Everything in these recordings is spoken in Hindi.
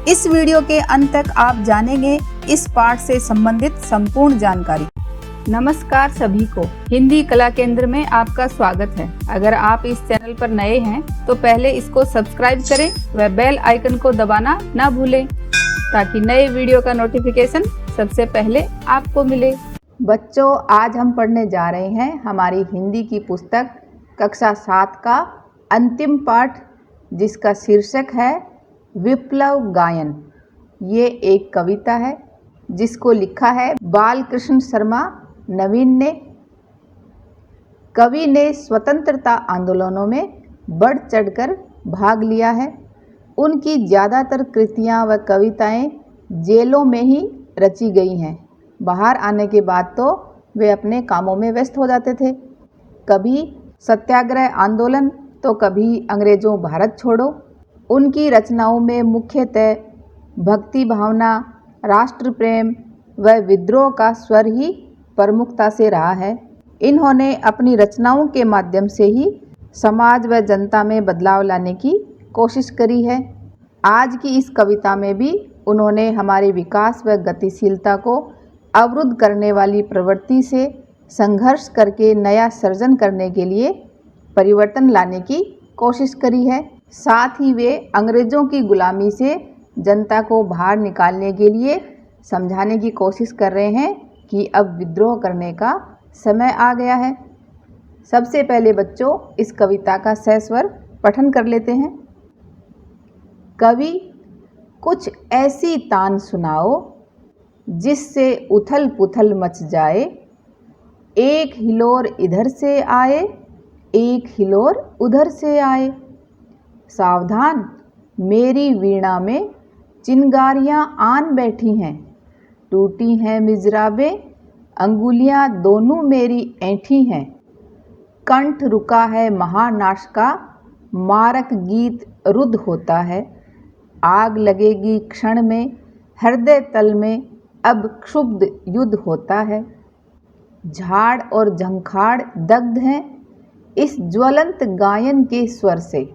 इस वीडियो के अंत तक आप जानेंगे इस पाठ से संबंधित संपूर्ण जानकारी। नमस्कार सभी को, हिंदी कला केंद्र में आपका स्वागत है। अगर आप इस चैनल पर नए हैं तो पहले इसको सब्सक्राइब करें व बेल आइकन को दबाना ना भूलें ताकि नए वीडियो का नोटिफिकेशन सबसे पहले आपको मिले। बच्चों, आज हम पढ़ने जा रहे हैं हमारी हिंदी की पुस्तक कक्षा 7 का अंतिम पाठ, जिसका शीर्षक है विप्लव गायन। ये एक कविता है जिसको लिखा है बालकृष्ण शर्मा नवीन ने। कवि ने स्वतंत्रता आंदोलनों में बढ़ चढ़कर भाग लिया है। उनकी ज़्यादातर कृतियाँ व कविताएं जेलों में ही रची गई हैं। बाहर आने के बाद तो वे अपने कामों में व्यस्त हो जाते थे। कभी सत्याग्रह आंदोलन तो कभी अंग्रेज़ों भारत छोड़ो। उनकी रचनाओं में मुख्यतः भक्ति भावना, राष्ट्र प्रेम व विद्रोह का स्वर ही प्रमुखता से रहा है। इन्होंने अपनी रचनाओं के माध्यम से ही समाज व जनता में बदलाव लाने की कोशिश करी है। आज की इस कविता में भी उन्होंने हमारे विकास व गतिशीलता को अवरुद्ध करने वाली प्रवृत्ति से संघर्ष करके नया सृजन करने के लिए परिवर्तन लाने की कोशिश करी है। साथ ही वे अंग्रेज़ों की गुलामी से जनता को बाहर निकालने के लिए समझाने की कोशिश कर रहे हैं कि अब विद्रोह करने का समय आ गया है। सबसे पहले बच्चों, इस कविता का सस्वर पठन कर लेते हैं। कवि कुछ ऐसी तान सुनाओ जिससे उथल पुथल मच जाए, एक हिलोर इधर से आए, एक हिलोर उधर से आए। सावधान, मेरी वीणा में चिंगारियां आन बैठी हैं, टूटी हैं मिजराबे, अंगुलियां दोनों मेरी ऐंठी हैं। कंठ रुका है महानाश का, मारक गीत रुद्ध होता है। आग लगेगी क्षण में, हृदय तल में अब क्षुब्ध युद्ध होता है। झाड़ और झंखाड़ दग्ध हैं इस ज्वलंत गायन के स्वर से।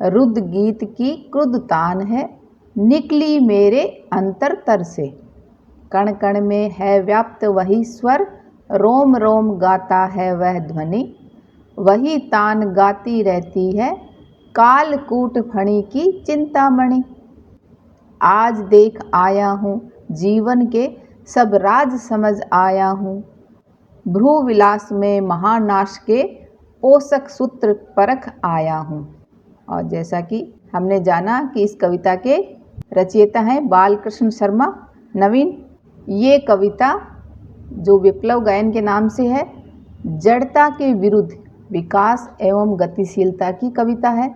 रुद्ध गीत की क्रुद्ध तान है निकली मेरे अंतरतर से। कण कण में है व्याप्त वही स्वर, रोम रोम गाता है वह ध्वनि। वही तान गाती रहती है कालकूट फणी की चिंतामणि। आज देख आया हूँ जीवन के सब राज समझ आया हूँ। भ्रू विलास में महानाश के पोषक सूत्र परख आया हूँ। और जैसा कि हमने जाना कि इस कविता के रचयिता हैं बालकृष्ण शर्मा नवीन। ये कविता जो विप्लव गायन के नाम से है, जड़ता के विरुद्ध विकास एवं गतिशीलता की कविता है।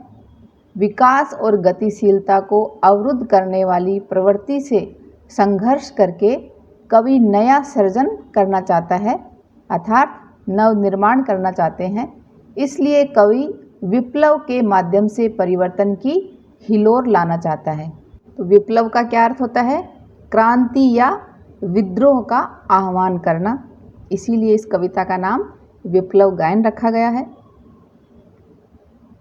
विकास और गतिशीलता को अवरुद्ध करने वाली प्रवृत्ति से संघर्ष करके कवि नया सृजन करना चाहता है, अर्थात नवनिर्माण करना चाहते हैं। इसलिए कवि विप्लव के माध्यम से परिवर्तन की हिलोर लाना चाहता है। तो विप्लव का क्या अर्थ होता है? क्रांति या विद्रोह का आह्वान करना। इसीलिए इस कविता का नाम विप्लव गायन रखा गया है।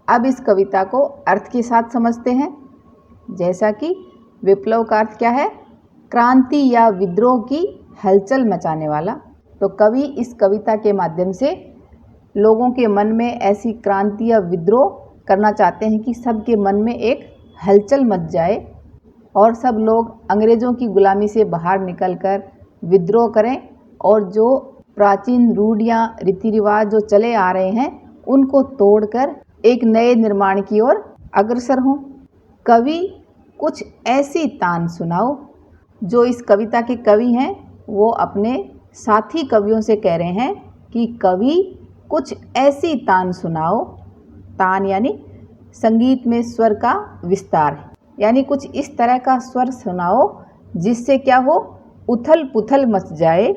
अब इस कविता को अर्थ के साथ समझते हैं। जैसा कि विप्लव का अर्थ क्या है? क्रांति या विद्रोह की हलचल मचाने वाला। तो कवि इस कविता के माध्यम से लोगों के मन में ऐसी क्रांति या विद्रोह करना चाहते हैं कि सबके मन में एक हलचल मच जाए और सब लोग अंग्रेज़ों की गुलामी से बाहर निकलकर विद्रोह करें और जो प्राचीन रूढ़ियाँ रीति रिवाज जो चले आ रहे हैं उनको तोड़कर एक नए निर्माण की ओर अग्रसर हों। कवि कुछ ऐसी तान सुनाओ। जो इस कविता के कवि हैं वो अपने साथी कवियों से कह रहे हैं कि कवि कुछ ऐसी तान सुनाओ। तान यानी संगीत में स्वर का विस्तार, यानी कुछ इस तरह का स्वर सुनाओ जिससे क्या हो, उथल पुथल मच जाए।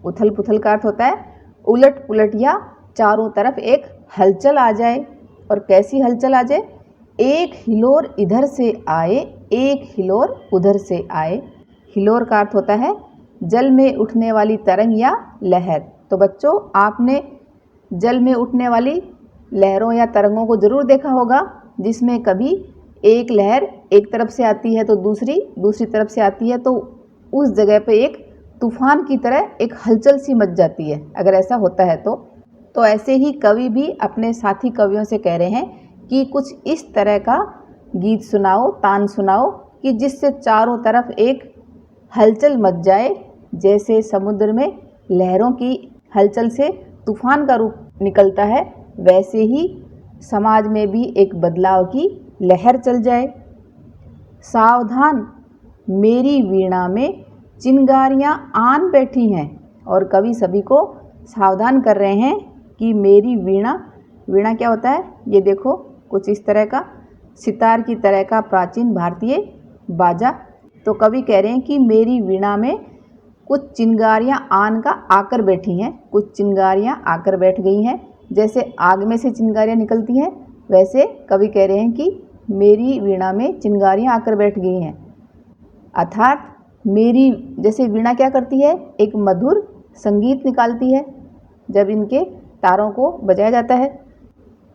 उथल पुथल का अर्थ होता है उलट पुलट या चारों तरफ एक हलचल आ जाए। और कैसी हलचल आ जाए? एक हिलोर इधर से आए, एक हिलोर उधर से आए। हिलोर का अर्थ होता है जल में उठने वाली तरंग या लहर। तो बच्चों, आपने जल में उठने वाली लहरों या तरंगों को ज़रूर देखा होगा जिसमें कभी एक लहर एक तरफ से आती है तो दूसरी तरफ से आती है, तो उस जगह पे एक तूफान की तरह एक हलचल सी मच जाती है, अगर ऐसा होता है तो ऐसे ही कवि भी अपने साथी कवियों से कह रहे हैं कि कुछ इस तरह का गीत सुनाओ, तान सुनाओ कि जिससे चारों तरफ एक हलचल मच जाए। जैसे समुद्र में लहरों की हलचल से तूफान का रूप निकलता है, वैसे ही समाज में भी एक बदलाव की लहर चल जाए। सावधान मेरी वीणा में चिंगारियाँ आन बैठी हैं, और कवि सभी को सावधान कर रहे हैं कि मेरी वीणा क्या होता है, ये देखो कुछ इस तरह का सितार की तरह का प्राचीन भारतीय बाजा। तो कवि कह रहे हैं कि मेरी वीणा में कुछ चिंगारियाँ आन का आकर बैठी हैं, कुछ चिंगारियाँ आकर बैठ गई हैं। जैसे आग में से चिंगारियाँ निकलती हैं, वैसे कवि कह रहे हैं कि मेरी वीणा में चिंगारियाँ आकर बैठ गई हैं। अर्थात मेरी, जैसे वीणा क्या करती है, एक मधुर संगीत निकालती है जब इनके तारों को बजाया जाता है।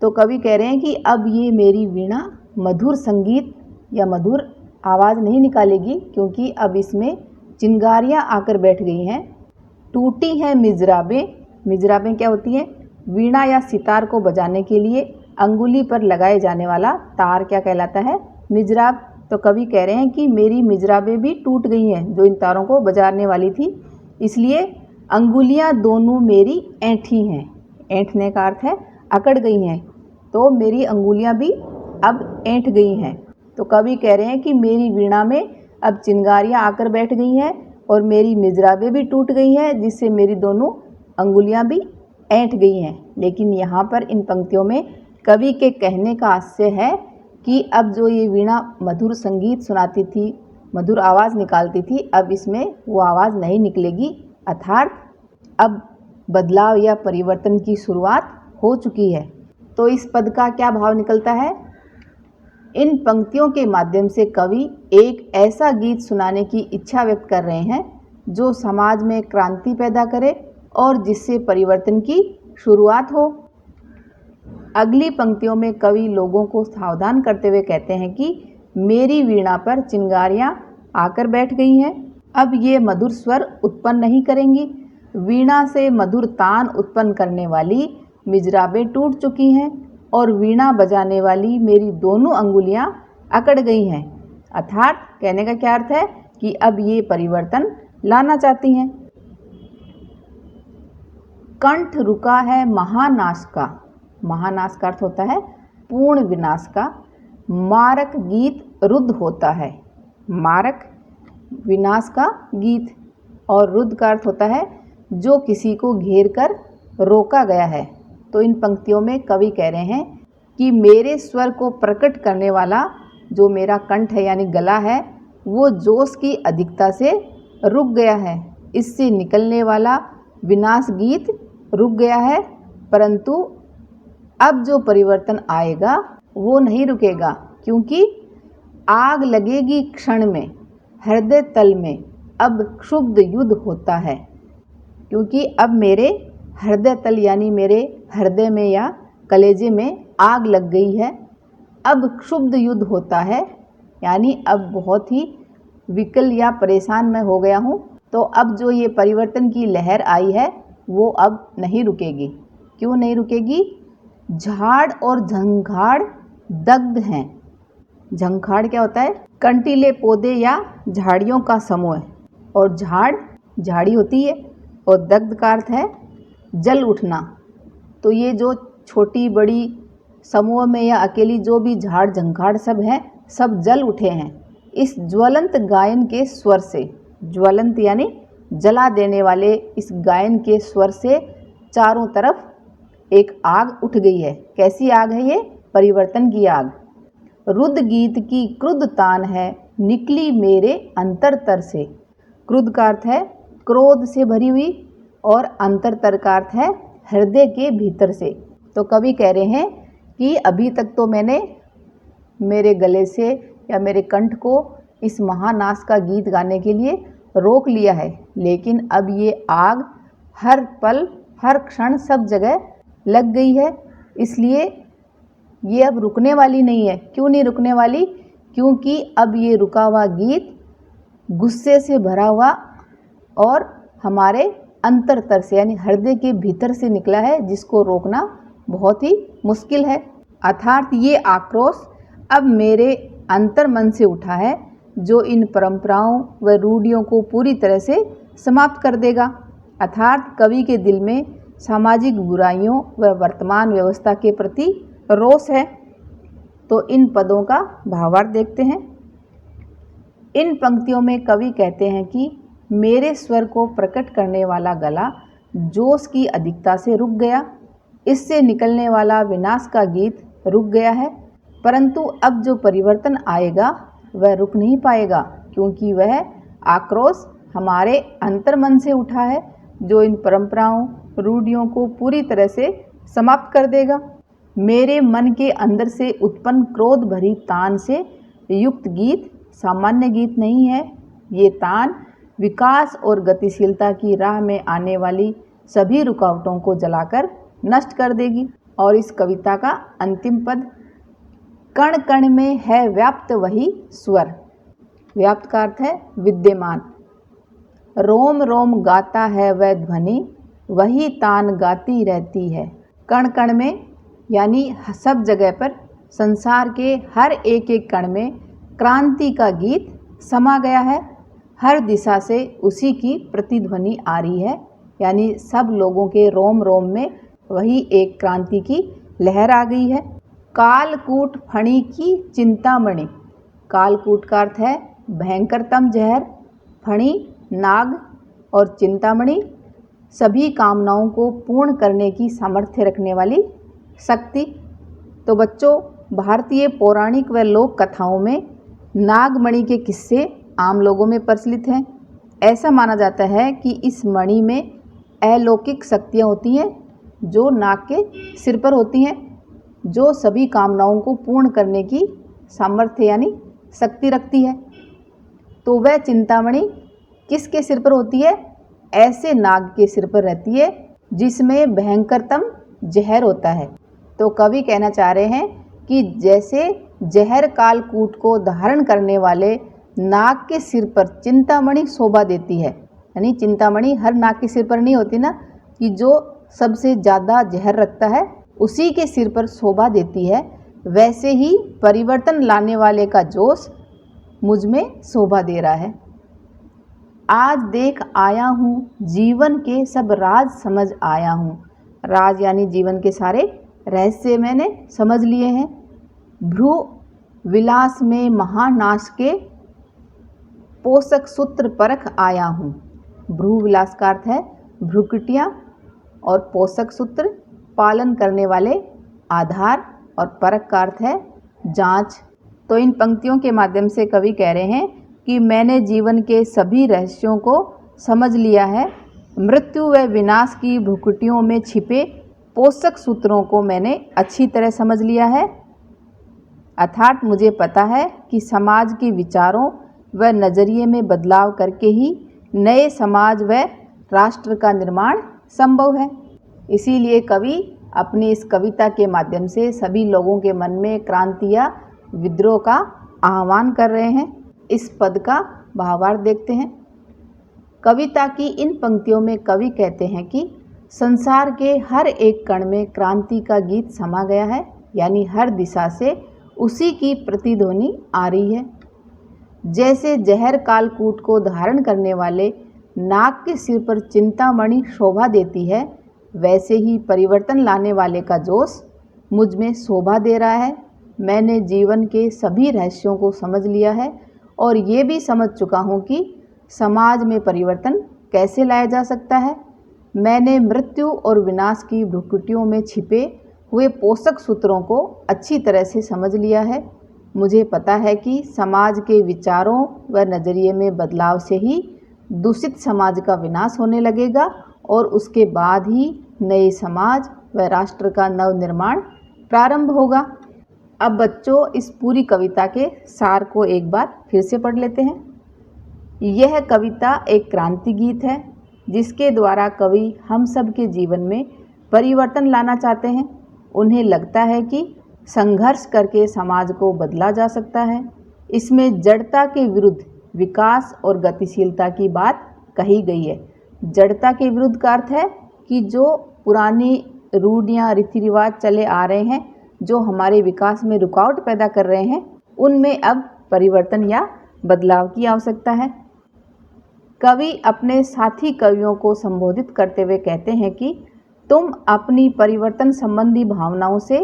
तो कवि कह रहे हैं कि अब ये मेरी वीणा मधुर संगीत या मधुर आवाज़ नहीं निकालेगी, क्योंकि अब इसमें चिंगारियाँ आकर बैठ गई हैं। टूटी हैं मिजराबें क्या होती हैं, वीणा या सितार को बजाने के लिए अंगुली पर लगाए जाने वाला तार क्या कहलाता है, मिजराब। तो कवि कह रहे हैं कि मेरी मिजराबें भी टूट गई हैं, जो इन तारों को बजाने वाली थी, इसलिए अंगुलियां दोनों मेरी ऐंठी हैं। ऐंठने का अर्थ है अकड़ गई हैं, तो मेरी अंगुलियां भी अब ऐंठ गई हैं। तो कवि कह रहे हैं कि मेरी वीणा में अब चिंगारियां आकर बैठ गई हैं और मेरी मिजराबें भी टूट गई हैं, जिससे मेरी दोनों अंगुलियां भी ऐंठ गई हैं। लेकिन यहाँ पर इन पंक्तियों में कवि के कहने का आशय है कि अब जो ये वीणा मधुर संगीत सुनाती थी, मधुर आवाज़ निकालती थी, अब इसमें वो आवाज़ नहीं निकलेगी, अर्थात अब बदलाव या परिवर्तन की शुरुआत हो चुकी है। तो इस पद का क्या भाव निकलता है? इन पंक्तियों के माध्यम से कवि एक ऐसा गीत सुनाने की इच्छा व्यक्त कर रहे हैं जो समाज में क्रांति पैदा करे और जिससे परिवर्तन की शुरुआत हो। अगली पंक्तियों में कवि लोगों को सावधान करते हुए कहते हैं कि मेरी वीणा पर चिंगारियाँ आकर बैठ गई हैं, अब ये मधुर स्वर उत्पन्न नहीं करेंगी। वीणा से मधुर तान उत्पन्न करने वाली मिजराबें टूट चुकी हैं और वीणा बजाने वाली मेरी दोनों अंगुलियां अकड़ गई हैं। अर्थात कहने का क्या अर्थ है कि अब ये परिवर्तन लाना चाहती हैं। कंठ रुका है महानाश का, महानाश का अर्थ होता है पूर्ण विनाश का। मारक गीत रुद्ध होता है, मारक विनाश का गीत, और रुद्ध का अर्थ होता है जो किसी को घेर कर रोका गया है। तो इन पंक्तियों में कवि कह रहे हैं कि मेरे स्वर को प्रकट करने वाला जो मेरा कंठ है यानी गला है, वो जोश की अधिकता से रुक गया है। इससे निकलने वाला विनाश गीत रुक गया है, परंतु अब जो परिवर्तन आएगा वो नहीं रुकेगा, क्योंकि आग लगेगी क्षण में हृदय तल में, अब क्षुब्ध युद्ध होता है। क्योंकि अब मेरे हृदय तल यानी मेरे हृदय में या कलेजे में आग लग गई है, अब क्षुब्ध युद्ध होता है, यानी अब बहुत ही विकल या परेशान मैं हो गया हूँ। तो अब जो ये परिवर्तन की लहर आई है वो अब नहीं रुकेगी। क्यों नहीं रुकेगी? झाड़ और झंखाड़ दग्ध हैं। झंखाड़ क्या होता है? कंटीले पौधे या झाड़ियों का समूह, और झाड़ी होती है, और दग्ध का अर्थ है जल उठना। तो ये जो छोटी बड़ी समूह में या अकेली जो भी झाड़ झंखाड़ सब हैं, सब जल उठे हैं इस ज्वलंत गायन के स्वर से। ज्वलंत यानी जला देने वाले इस गायन के स्वर से चारों तरफ एक आग उठ गई है। कैसी आग है ये? परिवर्तन की आग। रुद्ध गीत की क्रुद्ध तान है निकली मेरे अंतरतर से। क्रुद्ध का अर्थ है क्रोध से भरी हुई, और अंतरतर का अर्थ है हृदय के भीतर से। तो कवि कह रहे हैं कि अभी तक तो मैंने मेरे गले से या मेरे कंठ को इस महानाश का गीत गाने के लिए रोक लिया है, लेकिन अब ये आग हर पल हर क्षण सब जगह लग गई है, इसलिए ये अब रुकने वाली नहीं है। क्यों नहीं रुकने वाली? क्योंकि अब ये रुका हुआ गीत गुस्से से भरा हुआ और हमारे अंतरतर से यानी हृदय के भीतर से निकला है, जिसको रोकना बहुत ही मुश्किल है। अर्थात ये आक्रोश अब मेरे अंतर्मन से उठा है, जो इन परंपराओं व रूढ़ियों को पूरी तरह से समाप्त कर देगा। अर्थात कवि के दिल में सामाजिक बुराइयों व वर्तमान व्यवस्था के प्रति रोष है। तो इन पदों का भावार्थ देखते हैं। इन पंक्तियों में कवि कहते हैं कि मेरे स्वर को प्रकट करने वाला गला जोश की अधिकता से रुक गया, इससे निकलने वाला विनाश का गीत रुक गया है, परंतु अब जो परिवर्तन आएगा वह रुक नहीं पाएगा, क्योंकि वह आक्रोश हमारे अंतर्मन से उठा है, जो इन परंपराओं रूढ़ियों को पूरी तरह से समाप्त कर देगा। मेरे मन के अंदर से उत्पन्न क्रोध भरी तान से युक्त गीत सामान्य गीत नहीं है। ये तान विकास और गतिशीलता की राह में आने वाली सभी रुकावटों को जलाकर नष्ट कर देगी। और इस कविता का अंतिम पद, कण कण में है व्याप्त वही स्वर। व्याप्त का अर्थ है विद्यमान। रोम रोम गाता है वह ध्वनि, वही तान गाती रहती है। कण कण में यानी सब जगह पर, संसार के हर एक एक कण में क्रांति का गीत समा गया है। हर दिशा से उसी की प्रतिध्वनि आ रही है, यानी सब लोगों के रोम रोम में वही एक क्रांति की लहर आ गई है। कालकूट फणी की चिंतामणि। कालकूट का अर्थ है भयंकरतम जहर, फणी नाग और चिंतामणि सभी कामनाओं को पूर्ण करने की सामर्थ्य रखने वाली शक्ति। तो बच्चों, भारतीय पौराणिक व लोक कथाओं में नागमणि के किस्से आम लोगों में प्रचलित हैं। ऐसा माना जाता है कि इस मणि में अलौकिक शक्तियाँ होती हैं जो नाग के सिर पर होती हैं, जो सभी कामनाओं को पूर्ण करने की सामर्थ्य यानी शक्ति रखती है। तो वह चिंतामणि किसके सिर पर होती है? ऐसे नाग के सिर पर रहती है जिसमें भयंकरतम जहर होता है। तो कवि कहना चाह रहे हैं कि जैसे जहर कालकूट को धारण करने वाले नाग के सिर पर चिंतामणि शोभा देती है, यानी चिंतामणि हर नाग के सिर पर नहीं होती ना, कि जो सबसे ज़्यादा जहर रखता है उसी के सिर पर शोभा देती है, वैसे ही परिवर्तन लाने वाले का जोश मुझ में शोभा दे रहा है। आज देख आया हूँ जीवन के सब राज समझ आया हूँ। राज यानी जीवन के सारे रहस्य मैंने समझ लिए हैं। भ्रू विलास में महानाश के पोषक सूत्र परख आया हूँ। भ्रू विलास का अर्थ है भ्रुकुटियाँ और पोषक सूत्र पालन करने वाले आधार, और परख का अर्थ है जांच। तो इन पंक्तियों के माध्यम से कवि कह रहे हैं कि मैंने जीवन के सभी रहस्यों को समझ लिया है। मृत्यु व विनाश की भ्रुकुटियों में छिपे पोषक सूत्रों को मैंने अच्छी तरह समझ लिया है। अर्थात मुझे पता है कि समाज के विचारों व नज़रिए में बदलाव करके ही नए समाज व राष्ट्र का निर्माण संभव है। इसीलिए कवि अपनी इस कविता के माध्यम से सभी लोगों के मन में क्रांति या विद्रोह का आह्वान कर रहे हैं। इस पद का भावार्थ देखते हैं। कविता की इन पंक्तियों में कवि कहते हैं कि संसार के हर एक कण में क्रांति का गीत समा गया है, यानी हर दिशा से उसी की प्रतिध्वनि आ रही है। जैसे जहर कालकूट को धारण करने वाले नाग के सिर पर चिंतामणि शोभा देती है, वैसे ही परिवर्तन लाने वाले का जोश मुझ में शोभा दे रहा है। मैंने जीवन के सभी रहस्यों को समझ लिया है और ये भी समझ चुका हूँ कि समाज में परिवर्तन कैसे लाया जा सकता है। मैंने मृत्यु और विनाश की भ्रुकुटियों में छिपे हुए पोषक सूत्रों को अच्छी तरह से समझ लिया है। मुझे पता है कि समाज के विचारों व नज़रिए में बदलाव से ही दूषित समाज का विनाश होने लगेगा और उसके बाद ही नए समाज व राष्ट्र का नवनिर्माण प्रारंभ होगा। अब बच्चों, इस पूरी कविता के सार को एक बार फिर से पढ़ लेते हैं। यह कविता एक क्रांति गीत है जिसके द्वारा कवि हम सब के जीवन में परिवर्तन लाना चाहते हैं। उन्हें लगता है कि संघर्ष करके समाज को बदला जा सकता है। इसमें जड़ता के विरुद्ध विकास और गतिशीलता की बात कही गई है। जड़ता के विरुद्ध का अर्थ है कि जो पुरानी रूढ़ियाँ रीति रिवाज चले आ रहे हैं, जो हमारे विकास में रुकावट पैदा कर रहे हैं, उनमें अब परिवर्तन या बदलाव की आवश्यकता है। कवि अपने साथी कवियों को संबोधित करते हुए कहते हैं कि तुम अपनी परिवर्तन संबंधी भावनाओं से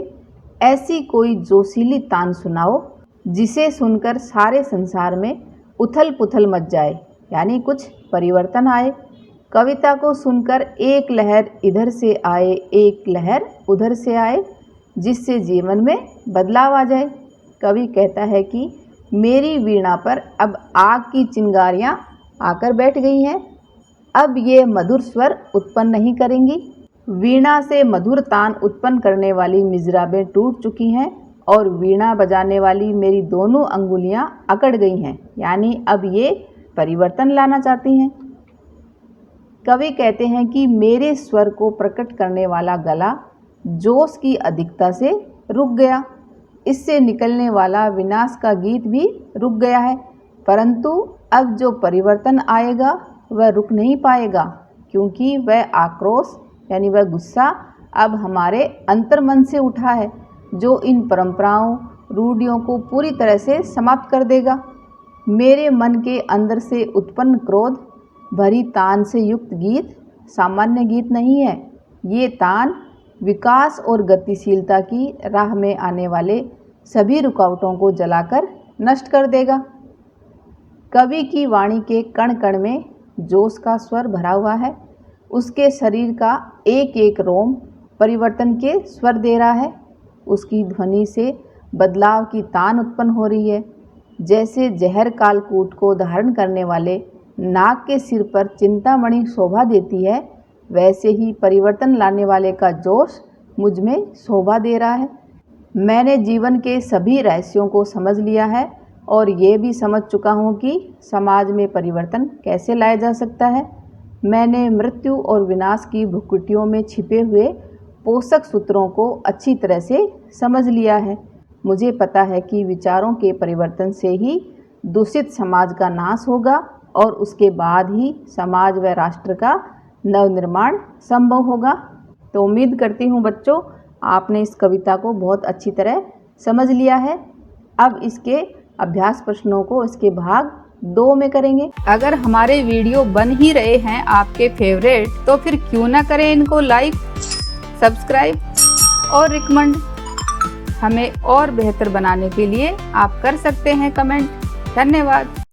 ऐसी कोई जोशीली तान सुनाओ जिसे सुनकर सारे संसार में उथल पुथल मच जाए, यानी कुछ परिवर्तन आए। कविता को सुनकर एक लहर इधर से आए, एक लहर उधर से आए, जिससे जीवन में बदलाव आ जाए। कवि कहता है कि मेरी वीणा पर अब आग की चिंगारियाँ आकर बैठ गई हैं। अब ये मधुर स्वर उत्पन्न नहीं करेंगी। वीणा से मधुर तान उत्पन्न करने वाली मिजराबें टूट चुकी हैं और वीणा बजाने वाली मेरी दोनों अंगुलियां अकड़ गई हैं, यानी अब ये परिवर्तन लाना चाहती हैं। कवि कहते हैं कि मेरे स्वर को प्रकट करने वाला गला जोश की अधिकता से रुक गया। इससे निकलने वाला विनाश का गीत भी रुक गया है, परंतु अब जो परिवर्तन आएगा वह रुक नहीं पाएगा, क्योंकि वह आक्रोश यानी वह गुस्सा अब हमारे अंतर्मन से उठा है, जो इन परंपराओं रूढ़ियों को पूरी तरह से समाप्त कर देगा। मेरे मन के अंदर से उत्पन्न क्रोध भरी तान से युक्त गीत सामान्य गीत नहीं है। ये तान विकास और गतिशीलता की राह में आने वाले सभी रुकावटों को जलाकर नष्ट कर देगा। कवि की वाणी के कण कण में जोश का स्वर भरा हुआ है। उसके शरीर का एक एक रोम परिवर्तन के स्वर दे रहा है। उसकी ध्वनि से बदलाव की तान उत्पन्न हो रही है। जैसे जहर कालकूट को धारण करने वाले नाग के सिर पर चिंतामणि शोभा देती है, वैसे ही परिवर्तन लाने वाले का जोश मुझ में शोभा दे रहा है। मैंने जीवन के सभी रहस्यों को समझ लिया है और ये भी समझ चुका हूँ कि समाज में परिवर्तन कैसे लाया जा सकता है। मैंने मृत्यु और विनाश की भुकुटियों में छिपे हुए पोषक सूत्रों को अच्छी तरह से समझ लिया है। मुझे पता है कि विचारों के परिवर्तन से ही दूषित समाज का नाश होगा और उसके बाद ही समाज व राष्ट्र का नवनिर्माण संभव होगा। तो उम्मीद करती हूँ बच्चों, आपने इस कविता को बहुत अच्छी तरह समझ लिया है। अब इसके अभ्यास प्रश्नों को इसके भाग 2 में करेंगे। अगर हमारे वीडियो बन ही रहे हैं आपके फेवरेट, तो फिर क्यों ना करें इनको लाइक, सब्सक्राइब और रिकमेंड। हमें और बेहतर बनाने के लिए आप कर सकते हैं कमेंट। धन्यवाद।